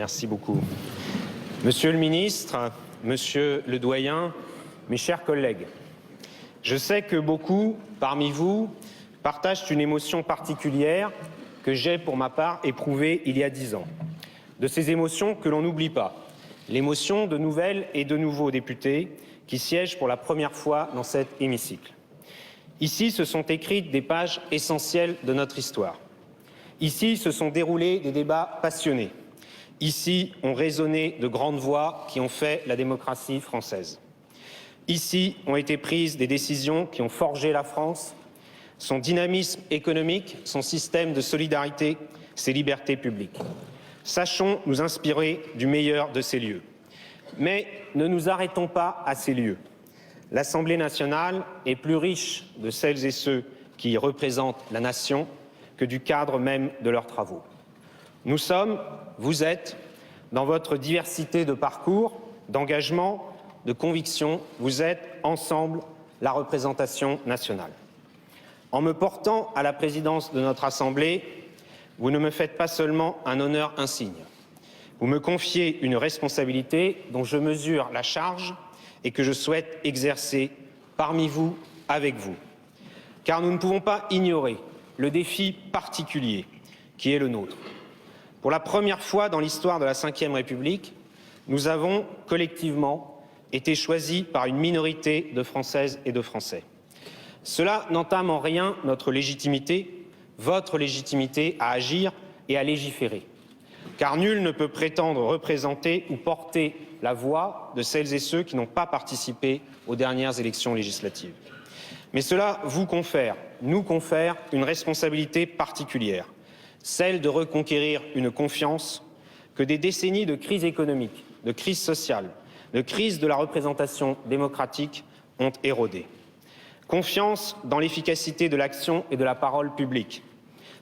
Merci beaucoup. Monsieur le ministre, monsieur le doyen, mes chers collègues, je sais que beaucoup parmi vous partagent une émotion particulière que j'ai pour ma part éprouvée il y a 10 ans. De ces émotions que l'on n'oublie pas, l'émotion de nouvelles et de nouveaux députés qui siègent pour la première fois dans cet hémicycle. Ici, se sont écrites des pages essentielles de notre histoire. Ici, se sont déroulés des débats passionnés. Ici, ont résonné de grandes voix qui ont fait la démocratie française. Ici, ont été prises des décisions qui ont forgé la France, son dynamisme économique, son système de solidarité, ses libertés publiques. Sachons nous inspirer du meilleur de ces lieux. Mais ne nous arrêtons pas à ces lieux. L'Assemblée nationale est plus riche de celles et ceux qui y représentent la nation que du cadre même de leurs travaux. Nous sommes, vous êtes, dans votre diversité de parcours, d'engagement, de convictions, vous êtes ensemble la représentation nationale. En me portant à la présidence de notre Assemblée, vous ne me faites pas seulement un honneur insigne. Vous me confiez une responsabilité dont je mesure la charge et que je souhaite exercer parmi vous, avec vous. Car nous ne pouvons pas ignorer le défi particulier qui est le nôtre. Pour la première fois dans l'histoire de la Ve République, nous avons collectivement été choisis par une minorité de Françaises et de Français. Cela n'entame en rien notre légitimité, votre légitimité à agir et à légiférer. Car nul ne peut prétendre représenter ou porter la voix de celles et ceux qui n'ont pas participé aux dernières élections législatives. Mais cela vous confère, nous confère une responsabilité particulière, celle de reconquérir une confiance que des décennies de crise économique, de crise sociale, de crise de la représentation démocratique ont érodée. Confiance dans l'efficacité de l'action et de la parole publique.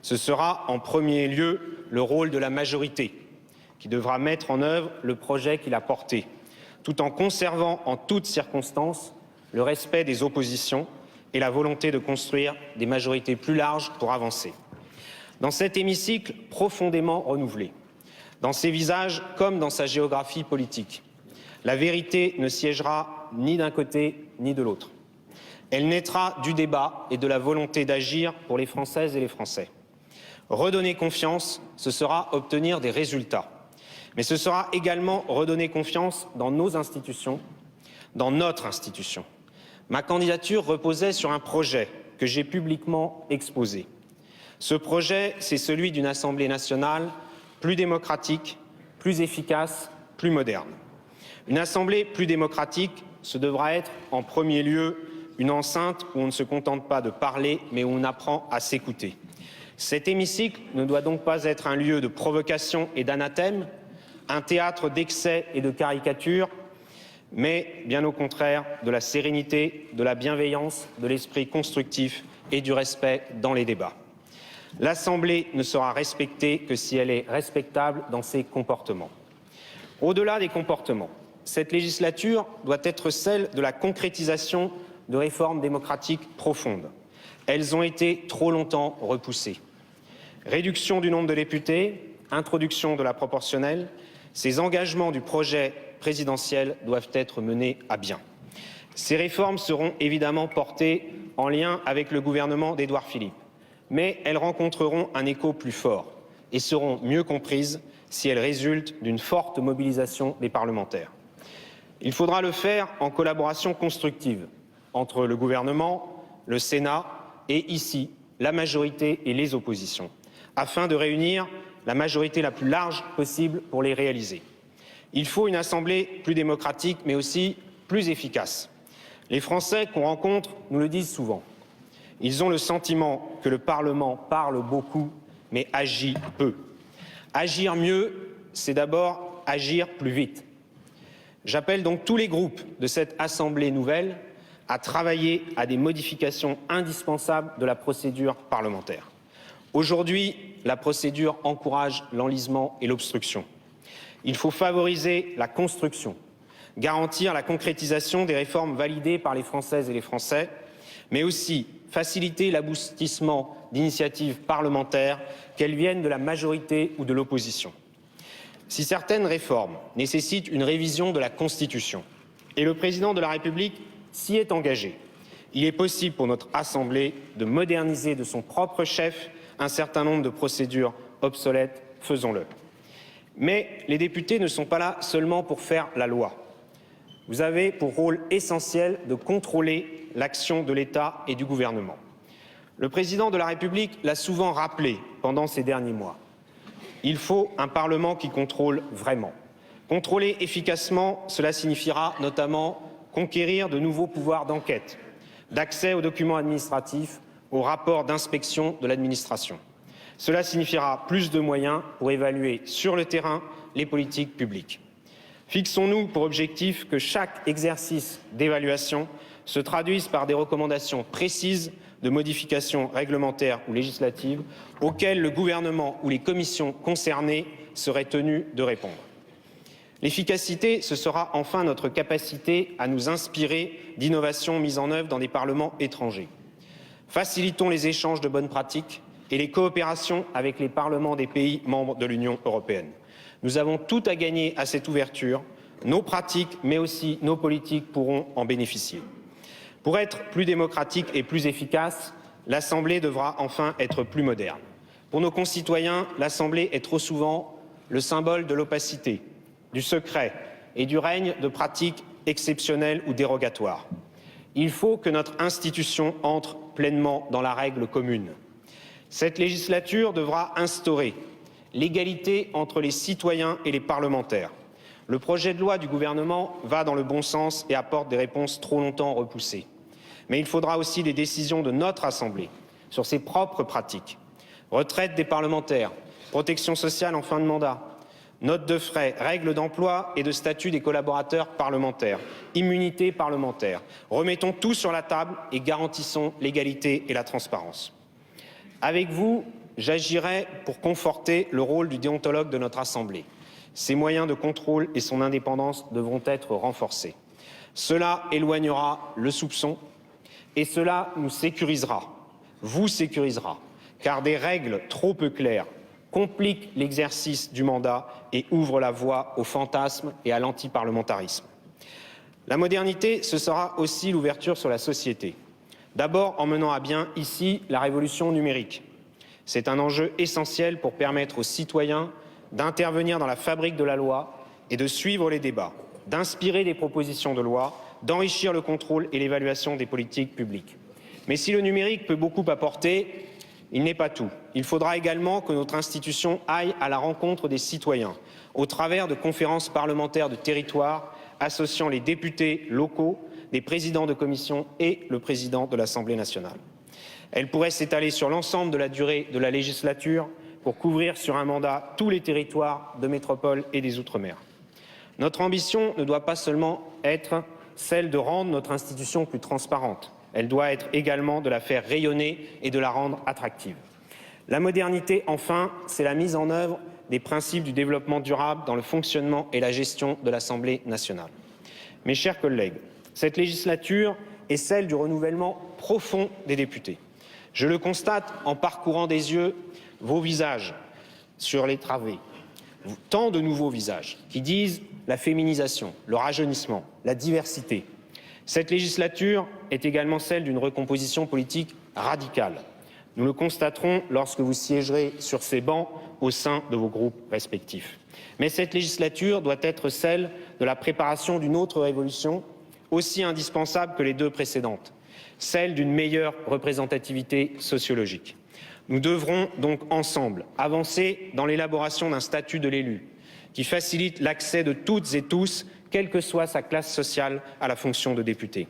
Ce sera en premier lieu le rôle de la majorité, qui devra mettre en œuvre le projet qu'il a porté, tout en conservant en toutes circonstances le respect des oppositions et la volonté de construire des majorités plus larges pour avancer. Dans cet hémicycle profondément renouvelé, dans ses visages comme dans sa géographie politique, la vérité ne siégera ni d'un côté ni de l'autre. Elle naîtra du débat et de la volonté d'agir pour les Françaises et les Français. Redonner confiance, ce sera obtenir des résultats. Mais ce sera également redonner confiance dans nos institutions, dans notre institution. Ma candidature reposait sur un projet que j'ai publiquement exposé. Ce projet, c'est celui d'une Assemblée nationale plus démocratique, plus efficace, plus moderne. Une Assemblée plus démocratique, ce devra être en premier lieu une enceinte où on ne se contente pas de parler, mais où on apprend à s'écouter. Cet hémicycle ne doit donc pas être un lieu de provocation et d'anathème, un théâtre d'excès et de caricatures, mais bien au contraire de la sérénité, de la bienveillance, de l'esprit constructif et du respect dans les débats. L'Assemblée ne sera respectée que si elle est respectable dans ses comportements. Au-delà des comportements, cette législature doit être celle de la concrétisation de réformes démocratiques profondes. Elles ont été trop longtemps repoussées. Réduction du nombre de députés, introduction de la proportionnelle, ces engagements du projet présidentiel doivent être menés à bien. Ces réformes seront évidemment portées en lien avec le gouvernement d'Édouard Philippe, mais elles rencontreront un écho plus fort et seront mieux comprises si elles résultent d'une forte mobilisation des parlementaires. Il faudra le faire en collaboration constructive entre le gouvernement, le Sénat et ici, la majorité et les oppositions, afin de réunir la majorité la plus large possible pour les réaliser. Il faut une Assemblée plus démocratique, mais aussi plus efficace. Les Français qu'on rencontre nous le disent souvent. Ils ont le sentiment que le Parlement parle beaucoup, mais agit peu. Agir mieux, c'est d'abord agir plus vite. J'appelle donc tous les groupes de cette Assemblée nouvelle à travailler à des modifications indispensables de la procédure parlementaire. Aujourd'hui, la procédure encourage l'enlisement et l'obstruction. Il faut favoriser la construction, garantir la concrétisation des réformes validées par les Françaises et les Français, mais aussi faciliter l'aboutissement d'initiatives parlementaires, qu'elles viennent de la majorité ou de l'opposition. Si certaines réformes nécessitent une révision de la Constitution, et le président de la République s'y est engagé, il est possible pour notre Assemblée de moderniser de son propre chef un certain nombre de procédures obsolètes, faisons-le. Mais les députés ne sont pas là seulement pour faire la loi. Vous avez pour rôle essentiel de contrôler l'action de l'État et du gouvernement. Le président de la République l'a souvent rappelé pendant ces derniers mois. Il faut un Parlement qui contrôle vraiment. Contrôler efficacement, cela signifiera notamment conquérir de nouveaux pouvoirs d'enquête, d'accès aux documents administratifs, aux rapports d'inspection de l'administration. Cela signifiera plus de moyens pour évaluer sur le terrain les politiques publiques. Fixons-nous pour objectif que chaque exercice d'évaluation se traduise par des recommandations précises de modifications réglementaires ou législatives auxquelles le gouvernement ou les commissions concernées seraient tenus de répondre. L'efficacité, ce sera enfin notre capacité à nous inspirer d'innovations mises en œuvre dans des parlements étrangers. Facilitons les échanges de bonnes pratiques et les coopérations avec les parlements des pays membres de l'Union européenne. Nous avons tout à gagner à cette ouverture. Nos pratiques, mais aussi nos politiques pourront en bénéficier. Pour être plus démocratique et plus efficace, l'Assemblée devra enfin être plus moderne. Pour nos concitoyens, l'Assemblée est trop souvent le symbole de l'opacité, du secret et du règne de pratiques exceptionnelles ou dérogatoires. Il faut que notre institution entre pleinement dans la règle commune. Cette législature devra instaurer l'égalité entre les citoyens et les parlementaires. Le projet de loi du gouvernement va dans le bon sens et apporte des réponses trop longtemps repoussées. Mais il faudra aussi des décisions de notre Assemblée sur ses propres pratiques. Retraite des parlementaires, protection sociale en fin de mandat, notes de frais, règles d'emploi et de statut des collaborateurs parlementaires, immunité parlementaire. Remettons tout sur la table et garantissons l'égalité et la transparence. Avec vous, j'agirai pour conforter le rôle du déontologue de notre Assemblée. Ses moyens de contrôle et son indépendance devront être renforcés. Cela éloignera le soupçon et cela nous sécurisera, vous sécurisera, car des règles trop peu claires compliquent l'exercice du mandat et ouvrent la voie au fantasme et à l'antiparlementarisme. La modernité, ce sera aussi l'ouverture sur la société. D'abord en menant à bien ici la révolution numérique. C'est un enjeu essentiel pour permettre aux citoyens d'intervenir dans la fabrique de la loi et de suivre les débats, d'inspirer des propositions de loi, d'enrichir le contrôle et l'évaluation des politiques publiques. Mais si le numérique peut beaucoup apporter, il n'est pas tout. Il faudra également que notre institution aille à la rencontre des citoyens au travers de conférences parlementaires de territoire associant les députés locaux, les présidents de commission et le président de l'Assemblée nationale. Elle pourrait s'étaler sur l'ensemble de la durée de la législature pour couvrir sur un mandat tous les territoires de métropole et des Outre-mer. Notre ambition ne doit pas seulement être celle de rendre notre institution plus transparente. Elle doit être également de la faire rayonner et de la rendre attractive. La modernité, enfin, c'est la mise en œuvre des principes du développement durable dans le fonctionnement et la gestion de l'Assemblée nationale. Mes chers collègues, cette législature est celle du renouvellement profond des députés. Je le constate en parcourant des yeux vos visages sur les travées, tant de nouveaux visages qui disent la féminisation, le rajeunissement, la diversité. Cette législature est également celle d'une recomposition politique radicale. Nous le constaterons lorsque vous siégerez sur ces bancs au sein de vos groupes respectifs. Mais cette législature doit être celle de la préparation d'une autre révolution, aussi indispensable que les deux précédentes, celle d'une meilleure représentativité sociologique. Nous devrons donc ensemble avancer dans l'élaboration d'un statut de l'élu qui facilite l'accès de toutes et tous, quelle que soit sa classe sociale, à la fonction de député.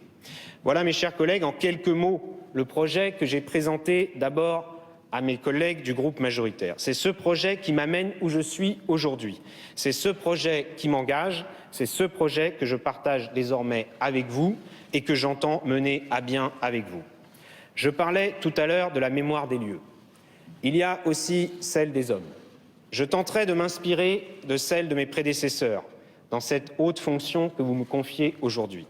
Voilà, mes chers collègues, en quelques mots, le projet que j'ai présenté d'abord à mes collègues du groupe majoritaire. C'est ce projet qui m'amène où je suis aujourd'hui. C'est ce projet qui m'engage, c'est ce projet que je partage désormais avec vous et que j'entends mener à bien avec vous. Je parlais tout à l'heure de la mémoire des lieux. Il y a aussi celle des hommes. Je tenterai de m'inspirer de celle de mes prédécesseurs dans cette haute fonction que vous me confiez aujourd'hui.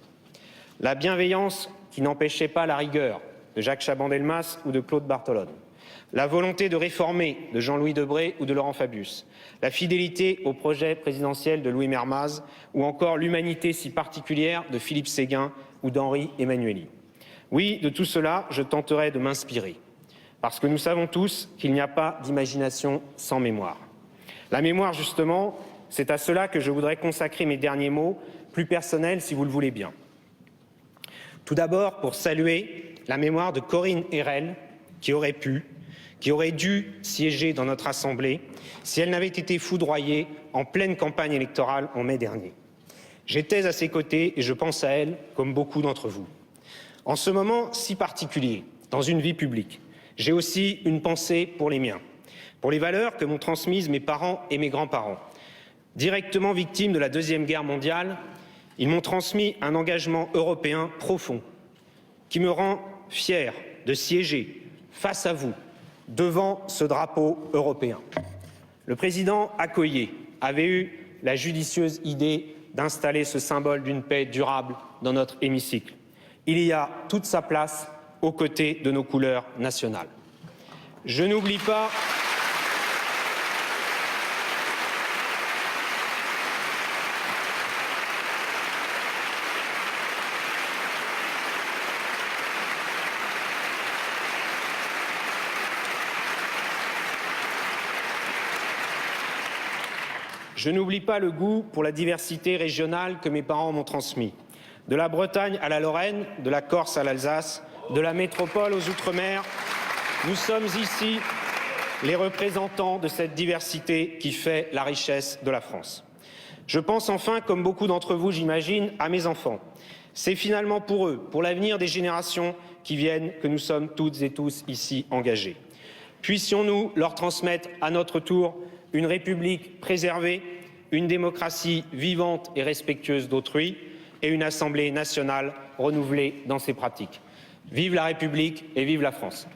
La bienveillance qui n'empêchait pas la rigueur de Jacques Chaban-Delmas ou de Claude Bartholone. la volonté de réformer de Jean-Louis Debré ou de Laurent Fabius, la fidélité au projet présidentiel de Louis Mermaz ou encore l'humanité si particulière de Philippe Séguin ou d'Henri Emmanuelli. Oui, de tout cela, je tenterai de m'inspirer, parce que nous savons tous qu'il n'y a pas d'imagination sans mémoire. La mémoire, justement, c'est à cela que je voudrais consacrer mes derniers mots, plus personnels si vous le voulez bien. Tout d'abord, pour saluer la mémoire de Corinne Hérel, qui aurait dû siéger dans notre Assemblée si elle n'avait été foudroyée en pleine campagne électorale en mai dernier. J'étais à ses côtés et je pense à elle comme beaucoup d'entre vous. En ce moment si particulier, dans une vie publique, j'ai aussi une pensée pour les miens, pour les valeurs que m'ont transmises mes parents et mes grands-parents. Directement victimes de la Deuxième Guerre mondiale, ils m'ont transmis un engagement européen profond qui me rend fier de siéger face à vous, devant ce drapeau européen. Le président Accoyer avait eu la judicieuse idée d'installer ce symbole d'une paix durable dans notre hémicycle. Il y a toute sa place aux côtés de nos couleurs nationales. Je n'oublie pas le goût pour la diversité régionale que mes parents m'ont transmis. De la Bretagne à la Lorraine, de la Corse à l'Alsace, de la métropole aux Outre-mer, nous sommes ici les représentants de cette diversité qui fait la richesse de la France. Je pense enfin, comme beaucoup d'entre vous, j'imagine, à mes enfants. C'est finalement pour eux, pour l'avenir des générations qui viennent, que nous sommes toutes et tous ici engagés. Puissions-nous leur transmettre à notre tour une République préservée, une démocratie vivante et respectueuse d'autrui et une Assemblée nationale renouvelée dans ses pratiques. Vive la République et vive la France.